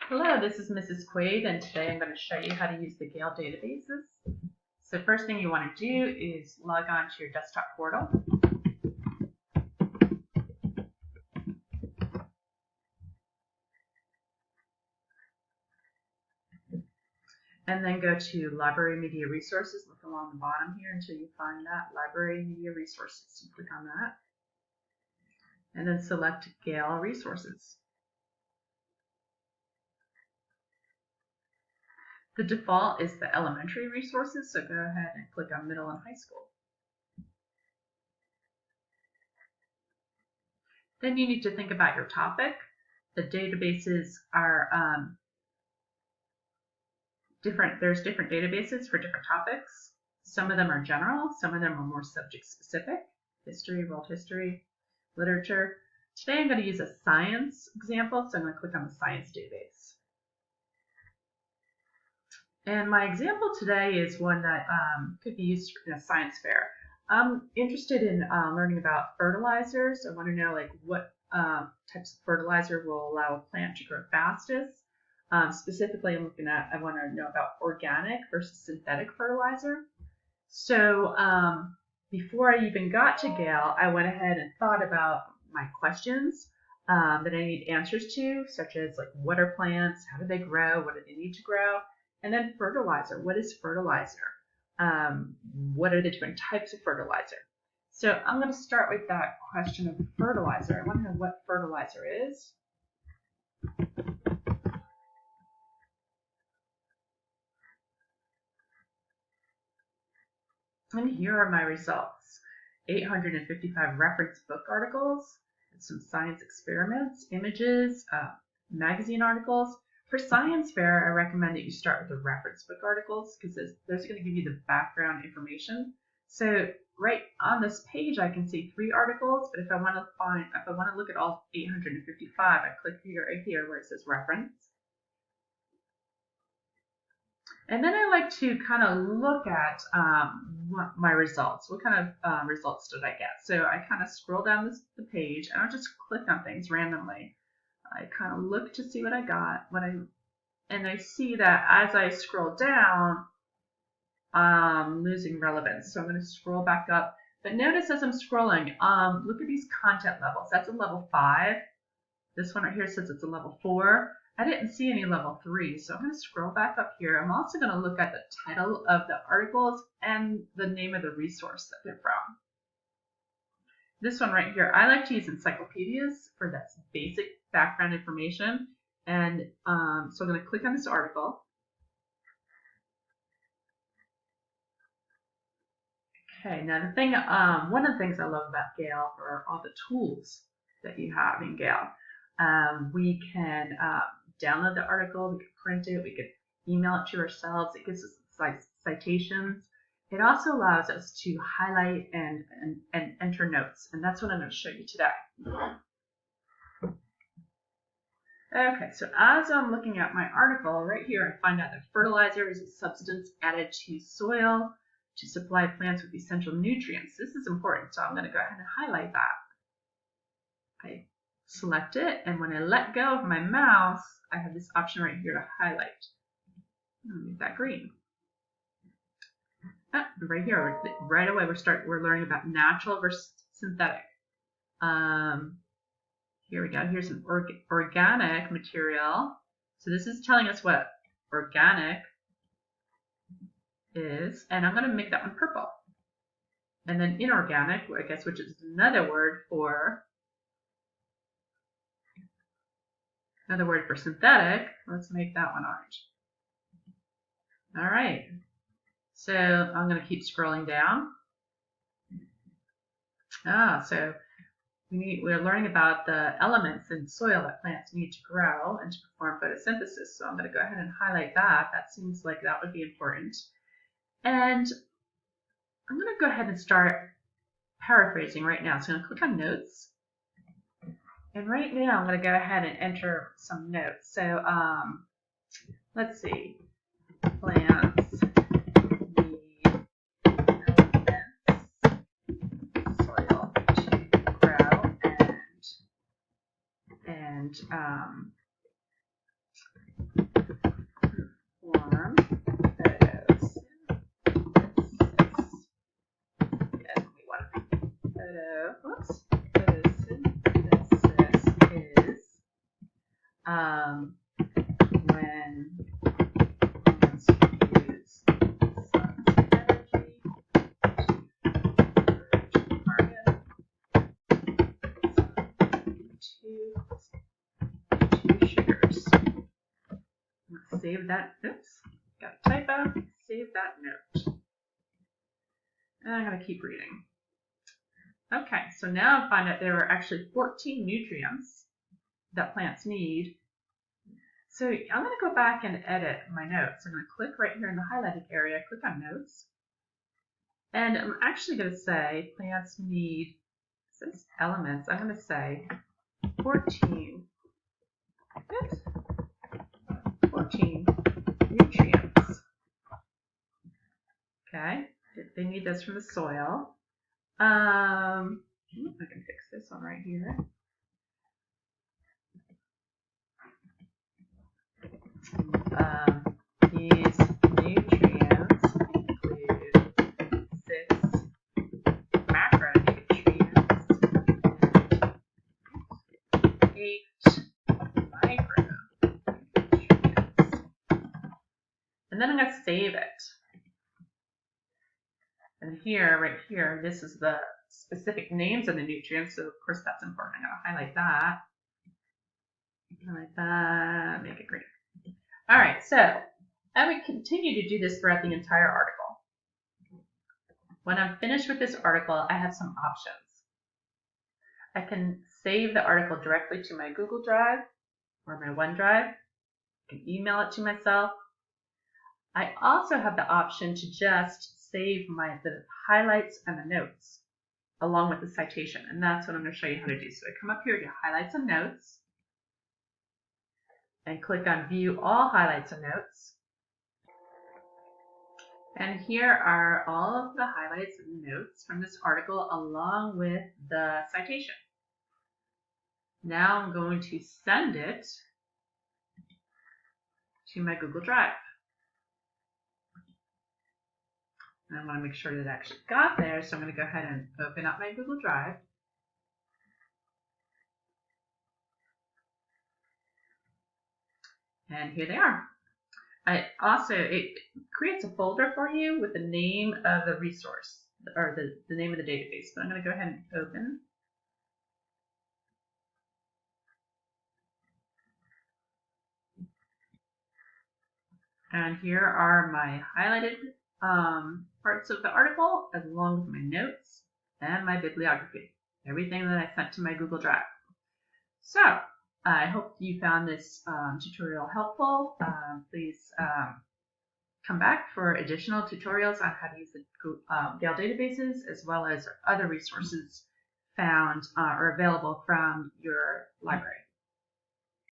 Hello, this is Mrs. Quaid, and today I'm going to show you how to use the Gale databases. So first thing you want to do is log on to your desktop portal. And then go to Library Media Resources. Look along the bottom here until you find that Library Media Resources. So click on that. And then select Gale Resources. The default is the elementary resources, so go ahead and click on middle and high school. Then you need to think about your topic. The databases are different. There's different databases for different topics. Some of them are general, some of them are more subject specific. History, world history, literature. Today I'm going to use a science example, so I'm going to click on the science database. And my example today is one that could be used in a science fair. I'm interested in learning about fertilizers. I want to know what types of fertilizer will allow a plant to grow fastest. Specifically, I want to know about organic versus synthetic fertilizer. So before I even got to Gale, I went ahead and thought about my questions that I need answers to, such as what are plants, how do they grow, what do they need to grow, and then fertilizer. What is fertilizer? What are the different types of fertilizer? So I'm going to start with that question of fertilizer. I want to know what fertilizer is. And here are my results. 855 reference book articles, some science experiments, images, magazine articles. For science fair, I recommend that you start with the reference book articles because those are going to give you the background information. So right on this page, I can see 3 articles, but if I want to look at all 855, I click right here where it says reference. And then I like to kind of look at my results. What kind of results did I get? So I kind of scroll down the page, and I'll just click on things randomly. I kind of look to see what I got, and I see that as I scroll down, I'm losing relevance. So I'm going to scroll back up. But notice as I'm scrolling, look at these content levels. That's a level 5. This one right here says it's a level 4. I didn't see any level 3, so I'm going to scroll back up here. I'm also going to look at the title of the articles and the name of the resource that they're from. This one right here, I like to use encyclopedias for that basic background information. And so I'm going to click on this article. Okay, now the thing, one of the things I love about Gale are all the tools that you have in Gale. We can download the article, we can print it, we can email it to ourselves. It gives us citations. It also allows us to highlight and enter notes, and that's what I'm going to show you today. Okay, so as I'm looking at my article, right here I find out that fertilizer is a substance added to soil to supply plants with essential nutrients. This is important, so I'm going to go ahead and highlight that. I select it, and when I let go of my mouse, I have this option right here to highlight. I'll make that green. Right here, right away, we're learning about natural versus synthetic. Here we go. Here's an organic material. So this is telling us what organic is, and I'm going to make that one purple. And then inorganic, I guess, which is another word for synthetic. Let's make that one orange. All right. So I'm going to keep scrolling down. So we're learning about the elements in soil that plants need to grow and to perform photosynthesis. So I'm going to go ahead and highlight that. That seems like that would be important. And I'm going to go ahead and start paraphrasing right now. So I'm going to click on notes. And right now I'm going to go ahead and enter some notes. So let's see. Plants need elements, soil to grow, and form photos. Yes, we want photo. Whoops. Photosynthesis is when plants use sun's energy to convert carbon to sugars. Let's save that. Oops, got a typo. Save that note. And I'm going to keep reading. Okay, so now I find that there are actually 14 nutrients that plants need. So I'm going to go back and edit my notes. I'm going to click right here in the highlighted area, click on notes. And I'm actually going to say plants need, since elements, I'm going to say 14 nutrients. Okay, they need this from the soil. I can fix this one right here. These nutrients include 6 macronutrients and 8 micronutrients. And then I'm going to save it. And here, right here, this is the specific names of the nutrients. So of course that's important. I'm going to highlight that. Highlight that, make it green. All right, so I would continue to do this throughout the entire article. When I'm finished with this article, I have some options. I can save the article directly to my Google Drive or my OneDrive. I can email it to myself. I also have the option to just save the highlights and the notes along with the citation, and that's what I'm going to show you how to do. So I come up here to Highlights and Notes and click on View All Highlights and Notes. And here are all of the highlights and notes from this article along with the citation. Now I'm going to send it to my Google Drive. And I want to make sure that it actually got there, so I'm going to go ahead and open up my Google Drive. And here they are. It creates a folder for you with the name of the resource, or the name of the database. But I'm going to go ahead and open. And here are my highlighted parts of the article, as well as my notes and my bibliography. Everything that I sent to my Google Drive. So, I hope you found this tutorial helpful. Please come back for additional tutorials on how to use the Gale databases, as well as other resources found or available from your library.